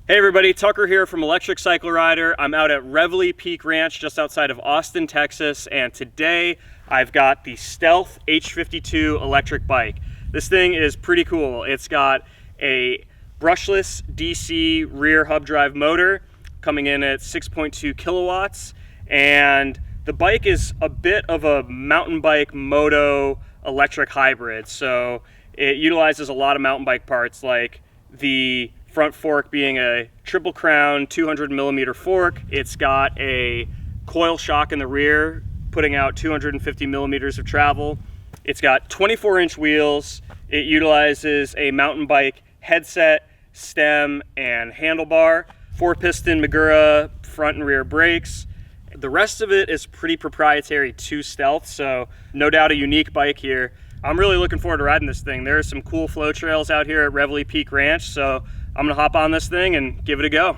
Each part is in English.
Hey everybody, Tucker here from Electric Cycle Rider. I'm out at Reveille Peak Ranch just outside of Austin, Texas, and today I've got the Stealth H52 electric bike. This thing is pretty cool. It's got a brushless DC rear hub drive motor coming in at 6.2 kilowatts, and the bike is a bit of a mountain bike moto electric hybrid. So it utilizes a lot of mountain bike parts, like the front fork being a triple crown 200 millimeter fork. It's got a coil shock in the rear, putting out 250 millimeters of travel. It's got 24-inch wheels. It utilizes a mountain bike headset, stem, and handlebar. 4-piston Magura front and rear brakes. The rest of it is pretty proprietary to Stealth, so no doubt a unique bike here. I'm really looking forward to riding this thing. There are some cool flow trails out here at Reveille Peak Ranch, so I'm gonna hop on this thing and give it a go.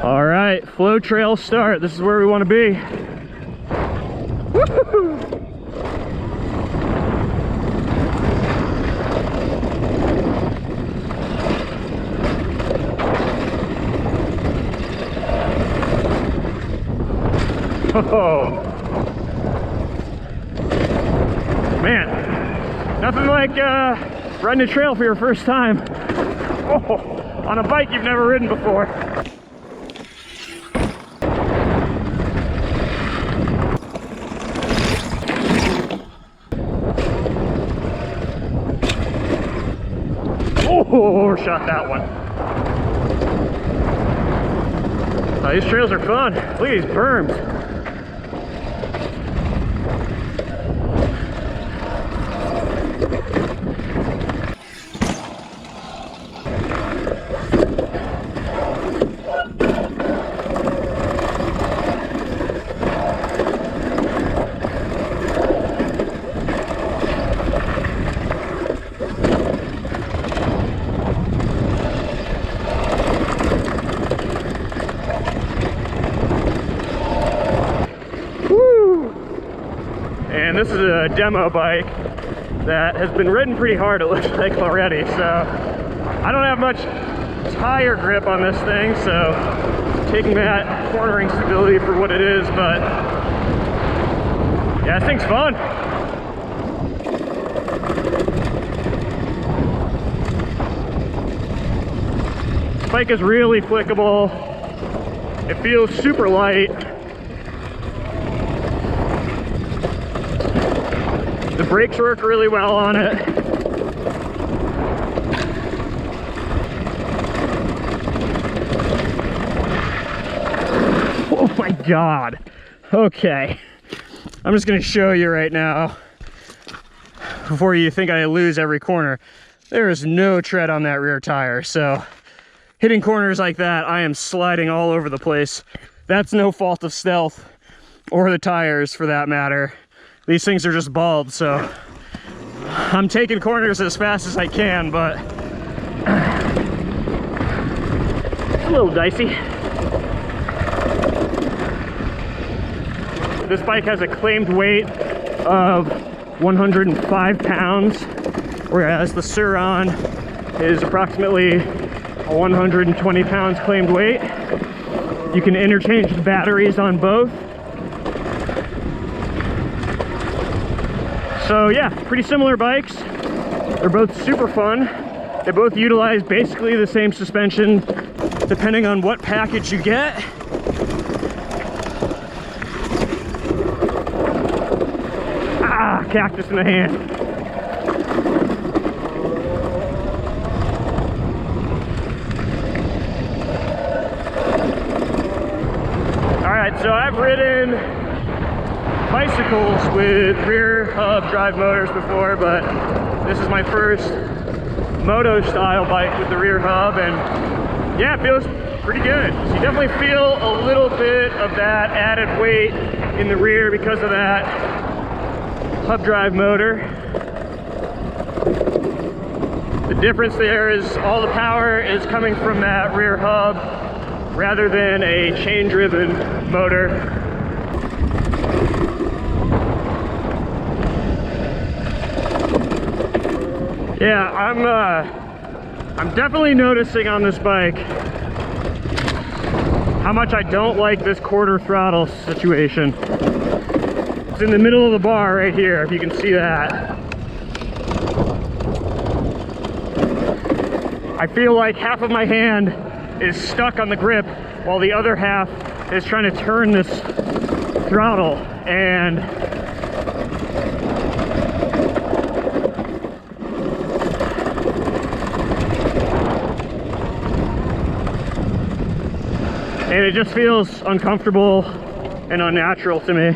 All right, flow trail start. This is where we want to be. Woo-hoo! Oh man, nothing like riding a trail for your first time. Oh, on a bike you've never ridden before. Oh, shot that one. Oh, these trails are fun. Look at these berms. And this is a demo bike that has been ridden pretty hard, it looks like already. So I don't have much tire grip on this thing, so taking that cornering stability for what it is, but yeah, this thing's fun. This bike is really flickable. It feels super light. The brakes work really well on it. Oh my God. Okay. I'm just gonna show you right now, before you think I lose every corner. There is no tread on that rear tire, so hitting corners like that, I am sliding all over the place. That's no fault of Stealth, or the tires for that matter. These things are just bald, so I'm taking corners as fast as I can, but it's a little dicey. This bike has a claimed weight of 105 pounds, whereas the Sur Ron is approximately 120 pounds claimed weight. You can interchange the batteries on both. So yeah, pretty similar bikes. They're both super fun. They both utilize basically the same suspension depending on what package you get. Ah, cactus in the hand. All right, so I've ridden bicycles with rear hub drive motors before, but this is my first moto style bike with the rear hub, and yeah, it feels pretty good. So you definitely feel a little bit of that added weight in the rear because of that hub drive motor. The difference there is all the power is coming from that rear hub rather than a chain driven motor. Yeah, I'm definitely noticing on this bike how much I don't like this quarter throttle situation. It's in the middle of the bar right here, if you can see that. I feel like half of my hand is stuck on the grip while the other half is trying to turn this throttle, and it just feels uncomfortable and unnatural to me.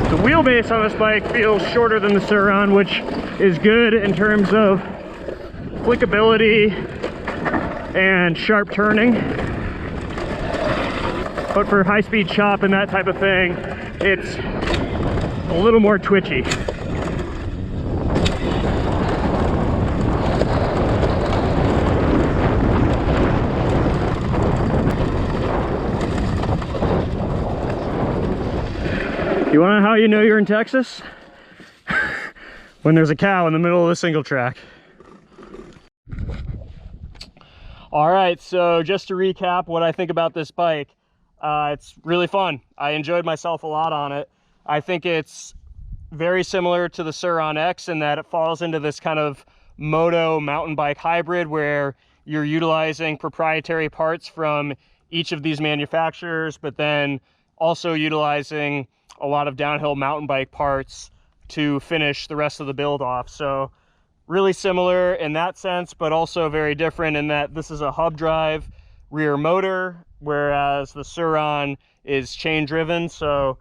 The wheelbase on this bike feels shorter than the Sur Ron, which is good in terms of flickability and sharp turning. But for high-speed chop and that type of thing, it's a little more twitchy. You wanna know how you know you're in Texas? When there's a cow in the middle of the single track. All right, so just to recap what I think about this bike, it's really fun. I enjoyed myself a lot on it. I think it's very similar to the Sur Ron X in that it falls into this kind of moto mountain bike hybrid where you're utilizing proprietary parts from each of these manufacturers, but then also utilizing a lot of downhill mountain bike parts to finish the rest of the build off. So really similar in that sense, but also very different in that this is a hub drive rear motor, whereas the Sur Ron is chain driven. So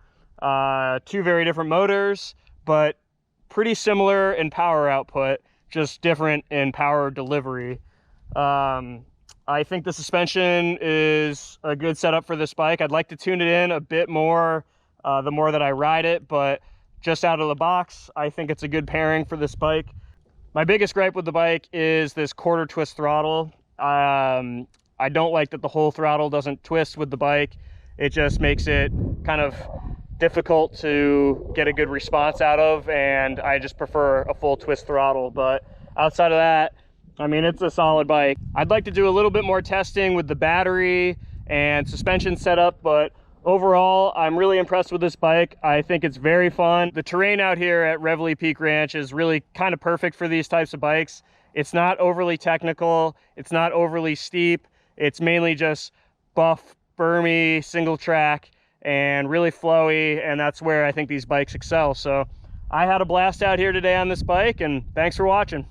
two very different motors, but pretty similar in power output, just different in power delivery. I think the suspension is a good setup for this bike. I'd like to tune it in a bit more the more that I ride it, but just out of the box, I think it's a good pairing for this bike. My biggest gripe with the bike is this quarter twist throttle. I don't like that the whole throttle doesn't twist with the bike. It just makes it kind of difficult to get a good response out of, and I just prefer a full twist throttle. But outside of that, I mean, it's a solid bike. I'd like to do a little bit more testing with the battery and suspension setup, but overall, I'm really impressed with this bike. I think it's very fun. The terrain out here at Reveille Peak Ranch is really kind of perfect for these types of bikes. It's not overly technical. It's not overly steep. It's mainly just buff, bermy, single track, and really flowy, and that's where I think these bikes excel. So I had a blast out here today on this bike, and thanks for watching.